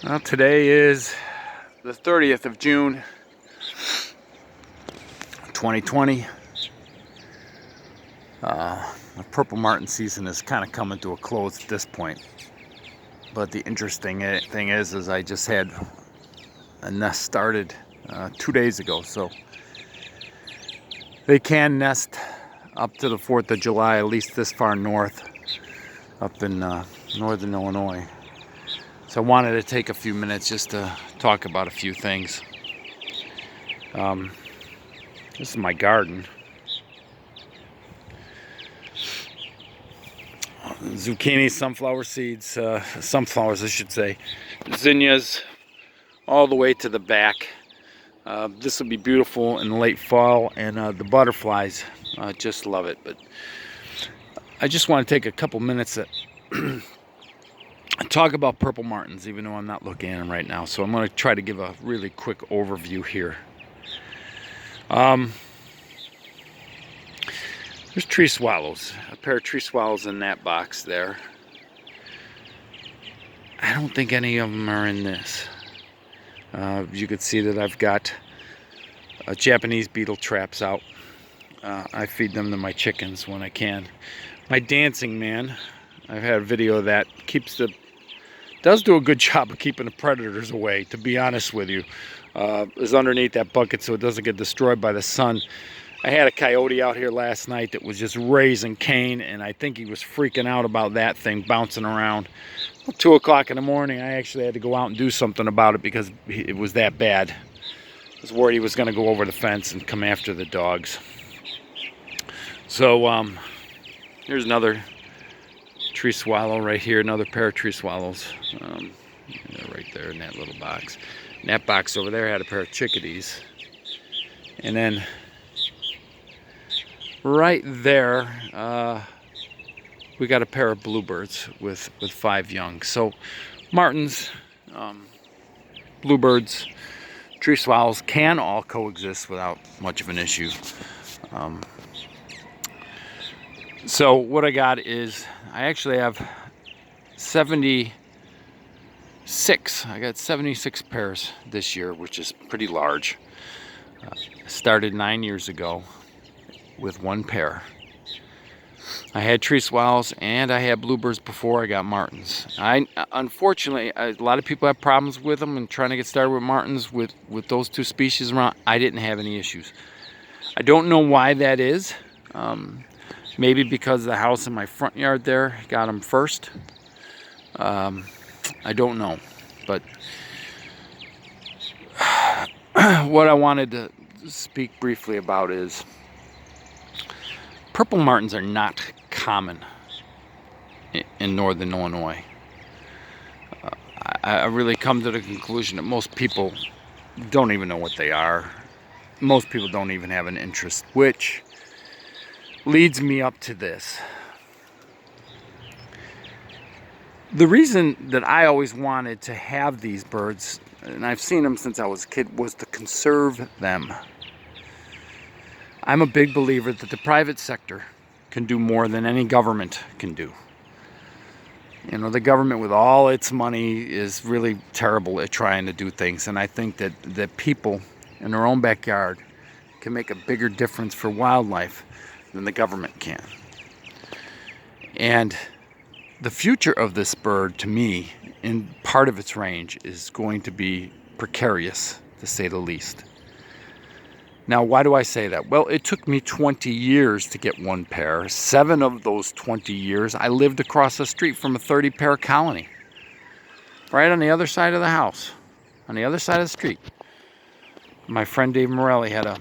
Well, today is the 30th of June, 2020. The purple martin season is kind of coming to a close at this point. But the interesting thing is I just had a nest started 2 days ago, so they can nest up to the 4th of July, at least this far north, up in northern Illinois. So I wanted to take a few minutes just to talk about a few things. This is my garden. Zucchini, sunflower seeds, sunflowers I should say, zinnias, all the way to the back. This will be beautiful in the late fall, and the butterflies just love it. But I just want to take a couple minutes to talk about purple martins, even though I'm not looking at them right now. So I'm going to try to give a really quick overview here. There's tree swallows, a pair of tree swallows in that box there. I don't think any of them are in this. You can see that I've got Japanese beetle traps out. I feed them to my chickens when I can. My dancing man, I've had a video of that, does do a good job of keeping the predators away, to be honest with you. Is underneath that bucket so it doesn't get destroyed by the sun. I had a coyote out here last night that was just raising Cain, and I think he was freaking out about that thing bouncing around. Well, 2 o'clock in the morning, I actually had to go out and do something about it because it was that bad. I was worried he was going to go over the fence and come after the dogs. So here's another tree swallow right here, another pair of tree swallows. Right there in that little box. And that box over there had a pair of chickadees. And then right there, we got a pair of bluebirds with 5 young. So martins, bluebirds, tree swallows can all coexist without much of an issue. So what I got is, I actually have 76. I got 76 pairs this year, which is pretty large. I started 9 years ago with 1 pair. I had tree swallows and I had bluebirds before I got martins. Unfortunately, a lot of people have problems with them and trying to get started with martins with those 2 species around. I didn't have any issues. I don't know why that is. Maybe because the house in my front yard there got them first. I don't know. But what I wanted to speak briefly about is purple martins are not common in northern Illinois. I really come to the conclusion that most people don't even know what they are. Most people don't even have an interest, which leads me up to this. The reason that I always wanted to have these birds, and I've seen them since I was a kid, was to conserve them. I'm a big believer that the private sector can do more than any government can do. You know, the government with all its money is really terrible at trying to do things, and I think that people in their own backyard can make a bigger difference for wildlife than the government can. And the future of this bird, to me, in part of its range, is going to be precarious, to say the least. Now, why do I say that? Well, it took me 20 years to get 1 pair. 7 of those 20 years, I lived across the street from a 30-pair colony. Right on the other side of the house. On the other side of the street. My friend Dave Morelli had a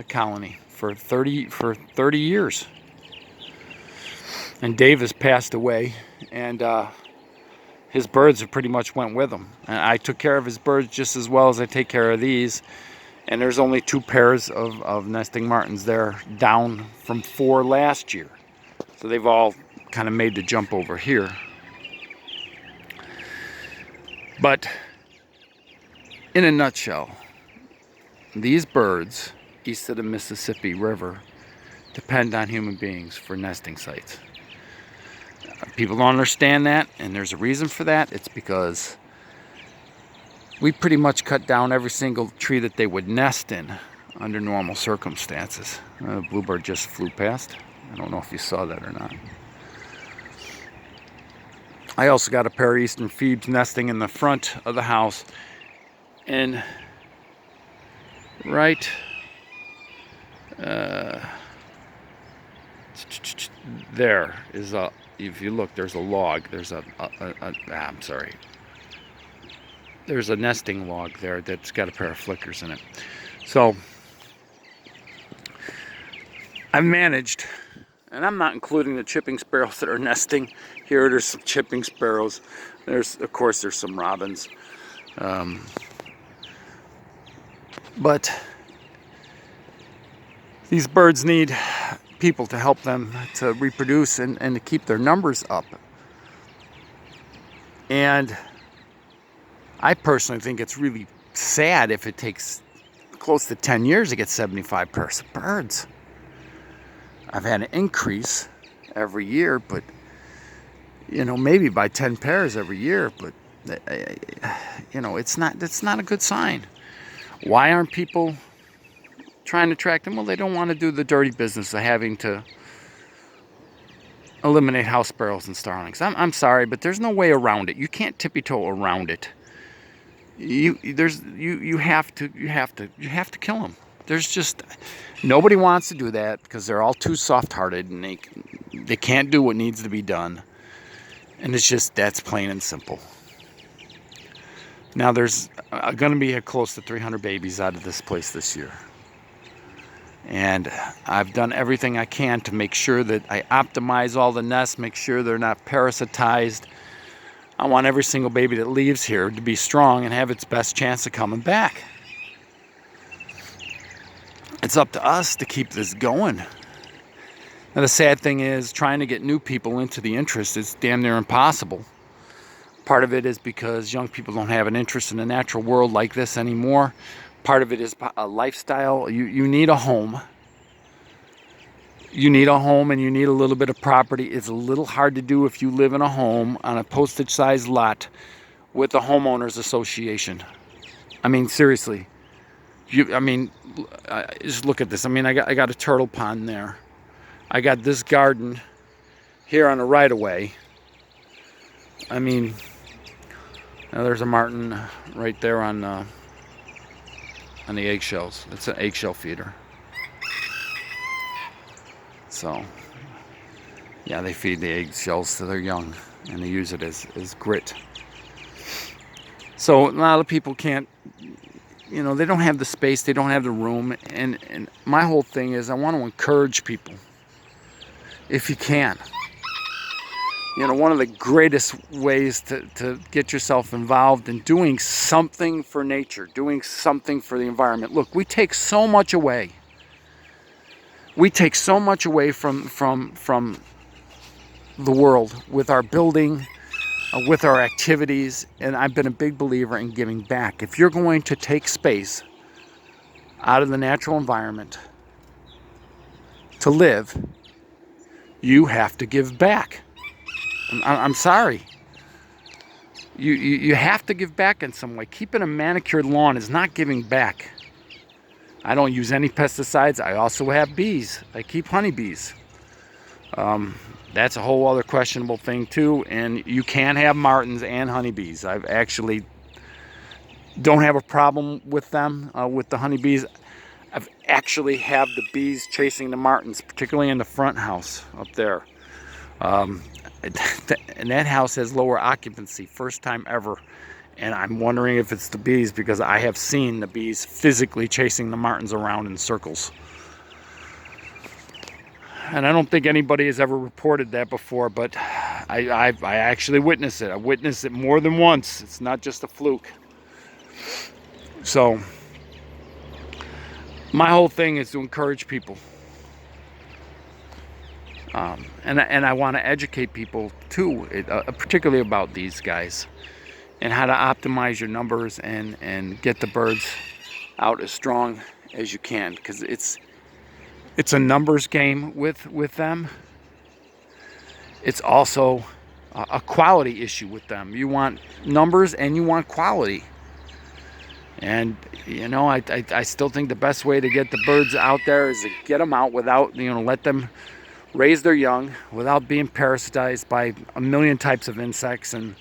colony for 30 years. And Dave has passed away, and his birds have pretty much went with him. And I took care of his birds just as well as I take care of these. And there's only 2 pairs of nesting martins there, down from 4 last year. So they've all kind of made the jump over here. But in a nutshell, these birds east of the Mississippi River depend on human beings for nesting sites. People don't understand that, and there's a reason for that. It's because we pretty much cut down every single tree that they would nest in under normal circumstances. The bluebird just flew past. I don't know if you saw that or not. I also got a pair of eastern phoebes nesting in the front of the house, and right there is a, if you look, there's a log, there's I'm sorry, there's a nesting log there that's got a pair of flickers in it. So I've managed, and I'm not including the chipping sparrows that are nesting here. There's some chipping sparrows. Of course, there's some robins. But these birds need people to help them to reproduce and to keep their numbers up. And I personally think it's really sad if it takes close to 10 years to get 75 pairs of birds. I've had an increase every year, but maybe by 10 pairs every year, but it's not a good sign. Why aren't people trying to track them? Well, they don't want to do the dirty business of having to eliminate house sparrows and starlings. I'm sorry, but there's no way around it. You can't tippy-toe around it. You have to kill them. There's just nobody wants to do that because they're all too soft-hearted and they can't do what needs to be done. And that's plain and simple. Now there's going to be close to 300 babies out of this place this year. And I've done everything I can to make sure that I optimize all the nests, make sure they're not parasitized. I want every single baby that leaves here to be strong and have its best chance of coming back. It's up to us to keep this going. Now the sad thing is, trying to get new people into the interest is damn near impossible. Part of it is because young people don't have an interest in the natural world like this anymore. Part of it is a lifestyle. You need a home. You need a home and you need a little bit of property. It's a little hard to do if you live in a home on a postage-sized lot with a homeowners association. I mean, seriously. Just look at this. I mean, I got a turtle pond there. I got this garden here on the right-of-way. I mean, now there's a martin right there on the eggshells. It's an eggshell feeder. So, yeah, they feed the eggshells to their young, and they use it as grit. So a lot of people can't, they don't have the space, they don't have the room, and my whole thing is I want to encourage people, if you can. One of the greatest ways to get yourself involved in doing something for nature, doing something for the environment. Look, we take so much away. We take so much away from the world with our building, with our activities, and I've been a big believer in giving back. If you're going to take space out of the natural environment to live, you have to give back. I'm sorry. You have to give back in some way. Keeping a manicured lawn is not giving back. I don't use any pesticides. I also have bees. I keep honeybees. That's a whole other questionable thing too. And you can have martins and honeybees. I've actually don't have a problem with them, with the honeybees. I've actually have the bees chasing the martins, particularly in the front house up there. And that house has lower occupancy, first time ever. And I'm wondering if it's the bees, because I have seen the bees physically chasing the martins around in circles. And I don't think anybody has ever reported that before, but I actually witnessed it. I witnessed it more than once. It's not just a fluke. So my whole thing is to encourage people. And I want to educate people too, particularly about these guys and how to optimize your numbers and get the birds out as strong as you can, because it's a numbers game with them. It's also a quality issue with them. You want numbers and you want quality. And you know, I still think the best way to get the birds out there is to get them out without, you know, let them raise their young without being parasitized by a million types of insects, and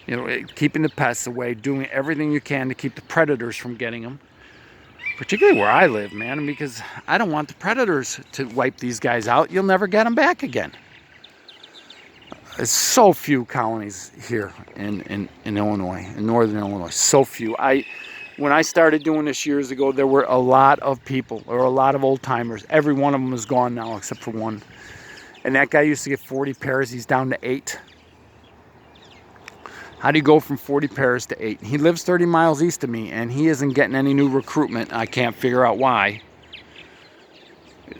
you know, keeping the pests away, doing everything you can to keep the predators from getting them. Particularly where I live, man, because I don't want the predators to wipe these guys out. You'll never get them back again. There's so few colonies here in Illinois, in northern Illinois. So few. When I started doing this years ago, there were a lot of people, or a lot of old timers. Every one of them is gone now, except for one. And that guy used to get 40 pairs. He's down to 8. How do you go from 40 pairs to 8? He lives 30 miles east of me, and he isn't getting any new recruitment. I can't figure out why.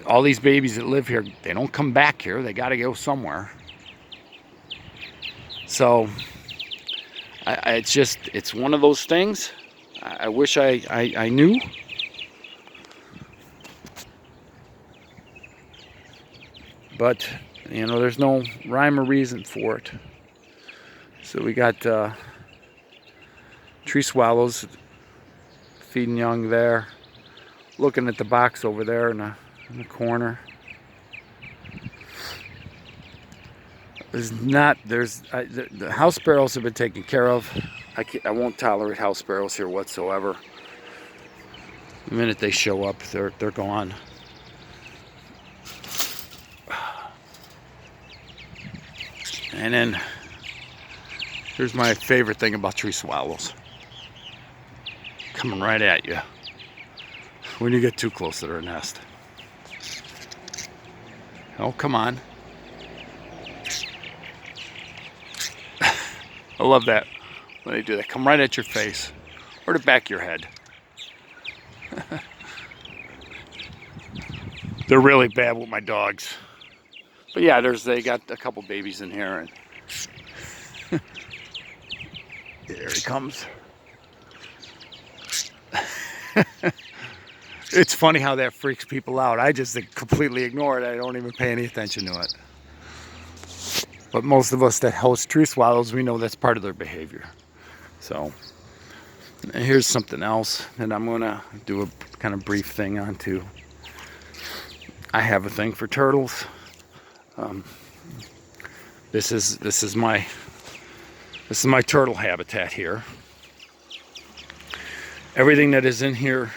All these babies that live here, they don't come back here. They got to go somewhere. So, it's one of those things. I wish I knew. But, you know, there's no rhyme or reason for it. So we got tree swallows feeding young there. Looking at the box over there in the corner. The house sparrows have been taken care of. I won't tolerate house sparrows here whatsoever. The minute they show up, they're gone. And then here's my favorite thing about tree swallows. Coming right at you when you get too close to their nest. Oh, come on. I love that when they do that. Come right at your face or the back of your head. They're really bad with my dogs. But yeah, they got a couple babies in here, and there he comes. It's funny how that freaks people out. I just completely ignore it. I don't even pay any attention to it. But most of us that host tree swallows, we know that's part of their behavior. So here's something else that I'm gonna do a kind of brief thing on too. I have a thing for turtles. This is my turtle habitat here. Everything that is in here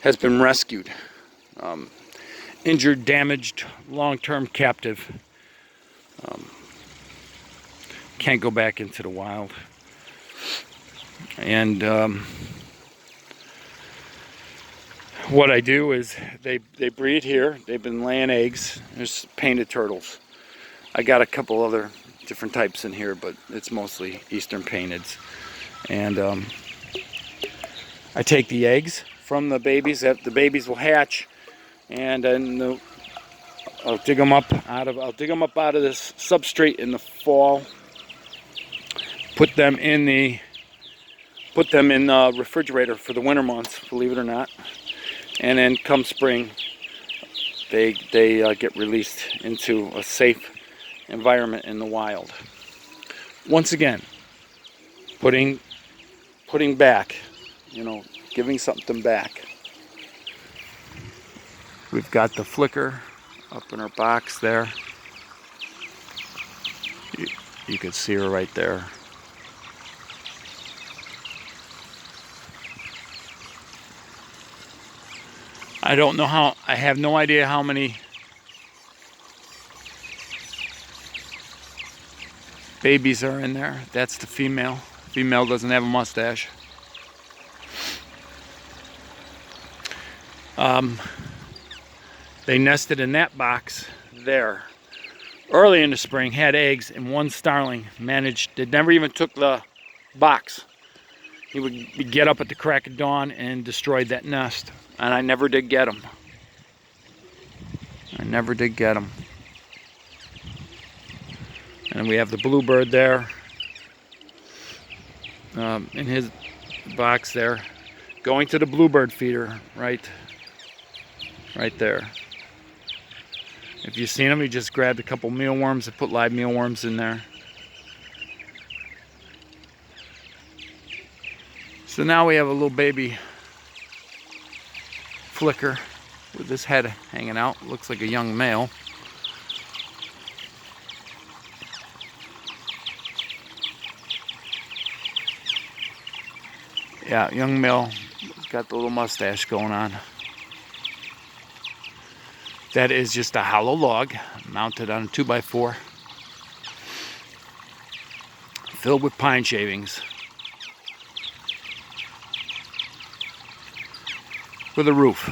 has been rescued. Injured, damaged, long-term captive. Can't go back into the wild. And what I do is they breed here. They've been laying eggs. There's painted turtles. I got a couple other different types in here, but it's mostly eastern painteds. And I take the eggs from the babies. The babies will hatch, and then I'll dig them up out of this substrate in the fall. Put them in the refrigerator for the winter months, believe it or not. And then come spring, they get released into a safe environment in the wild. Once again, putting back, you know, giving something back. We've got the flicker up in her box there. You can see her right there. I have no idea how many babies are in there. That's the female. Female doesn't have a mustache. They nested in that box there early in the spring, had eggs, and one starling never even took the box. He would get up at the crack of dawn and destroyed that nest. And I never did get him. And we have the bluebird there in his box there, going to the bluebird feeder right there. If you've seen him, he just grabbed a couple mealworms and put live mealworms in there. So now we have a little baby flicker with his head hanging out. Looks like a young male. Yeah, young male. He's got the little mustache going on. That is just a hollow log mounted on a 2x4 filled with pine shavings with a roof.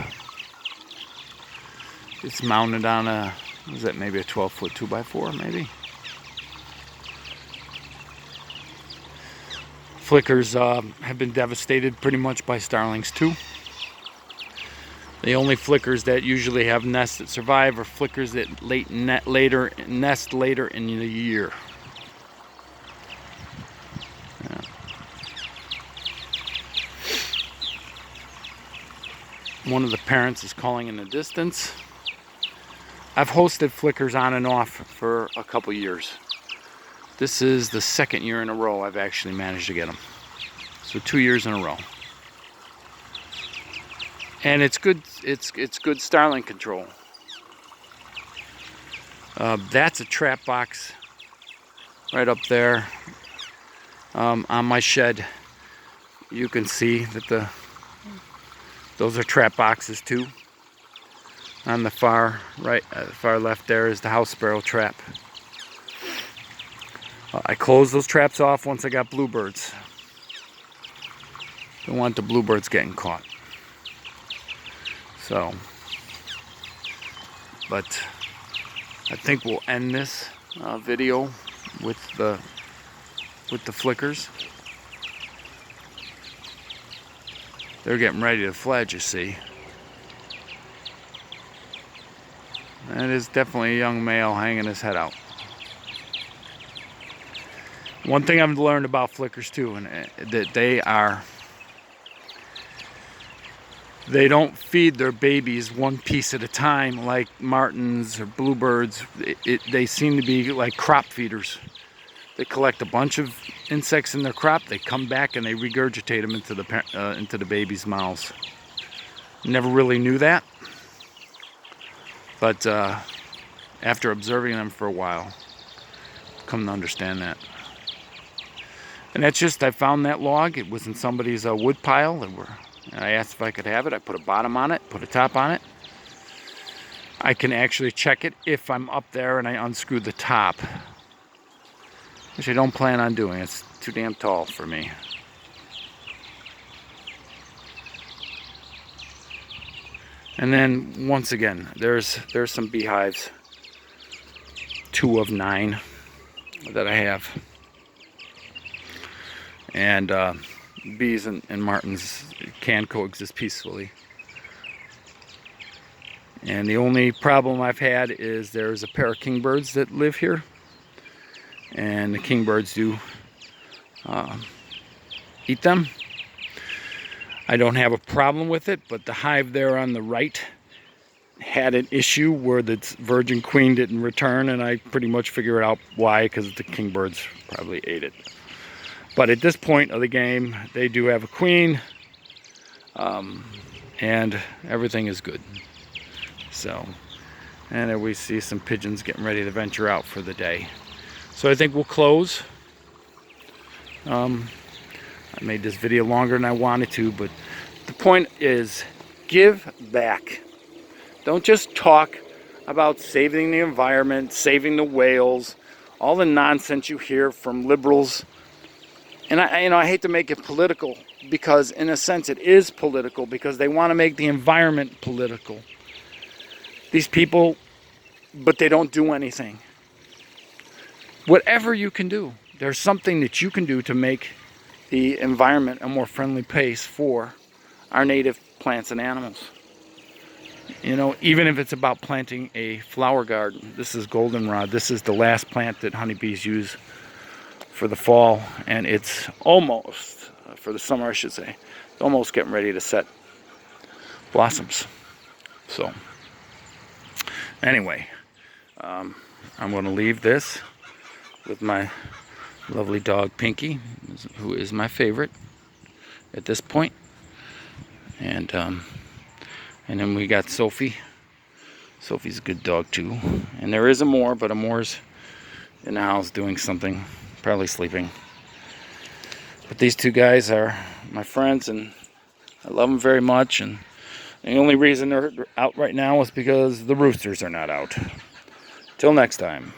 It's mounted on a, what is that, maybe a 12-foot 2x4 maybe? Flickers have been devastated pretty much by starlings too. The only flickers that usually have nests that survive are flickers that nest later in the year. Yeah. One of the parents is calling in the distance. I've hosted flickers on and off for a couple years. This is the second year in a row I've actually managed to get them. So 2 years in a row. And it's good. It's good starling control. That's a trap box right up there on my shed. You can see that those are trap boxes too. On the far right, far left there is the house sparrow trap. I closed those traps off once I got bluebirds. Don't want the bluebirds getting caught. So, but I think we'll end this video with the flickers. They're getting ready to fledge, you see. That is definitely a young male hanging his head out. One thing I've learned about flickers too, and that they don't feed their babies one piece at a time like martins or bluebirds. They seem to be like crop feeders. They collect a bunch of insects in their crop, they come back and they regurgitate them into the baby's mouths. Never really knew that, but after observing them for a while, I've come to understand that. And that's just, I found that log. It was in somebody's wood pile. And I asked if I could have it. I put a bottom on it, put a top on it. I can actually check it if I'm up there and I unscrew the top, which I don't plan on doing. It's too damn tall for me. And then once again, there's some beehives, 2 of 9 that I have. And bees and martins can coexist peacefully. And the only problem I've had is there's a pair of kingbirds that live here. And the kingbirds do eat them. I don't have a problem with it, but the hive there on the right had an issue where the virgin queen didn't return, and I pretty much figured out why, because the kingbirds probably ate it. But at this point of the game, they do have a queen, and everything is good. So, and there we see some pigeons getting ready to venture out for the day. So I think we'll close. I made this video longer than I wanted to, but the point is, give back. Don't just talk about saving the environment, saving the whales, all the nonsense you hear from liberals. And I hate to make it political, because in a sense it is political, because they want to make the environment political. These people, but they don't do anything. Whatever you can do, there's something that you can do to make the environment a more friendly place for our native plants and animals. You know, even if it's about planting a flower garden. This is goldenrod. This is the last plant that honeybees use for the fall, and it's almost, for the summer I should say, it's almost getting ready to set blossoms. So, anyway, I'm going to leave this with my lovely dog Pinky, who is my favorite. at this point. And then we got Sophie. Sophie's a good dog too. And there is Amor, but Amor's in the house doing something, probably sleeping. But these two guys are my friends, and I love them very much. And the only reason they're out right now is because the roosters are not out. Till next time.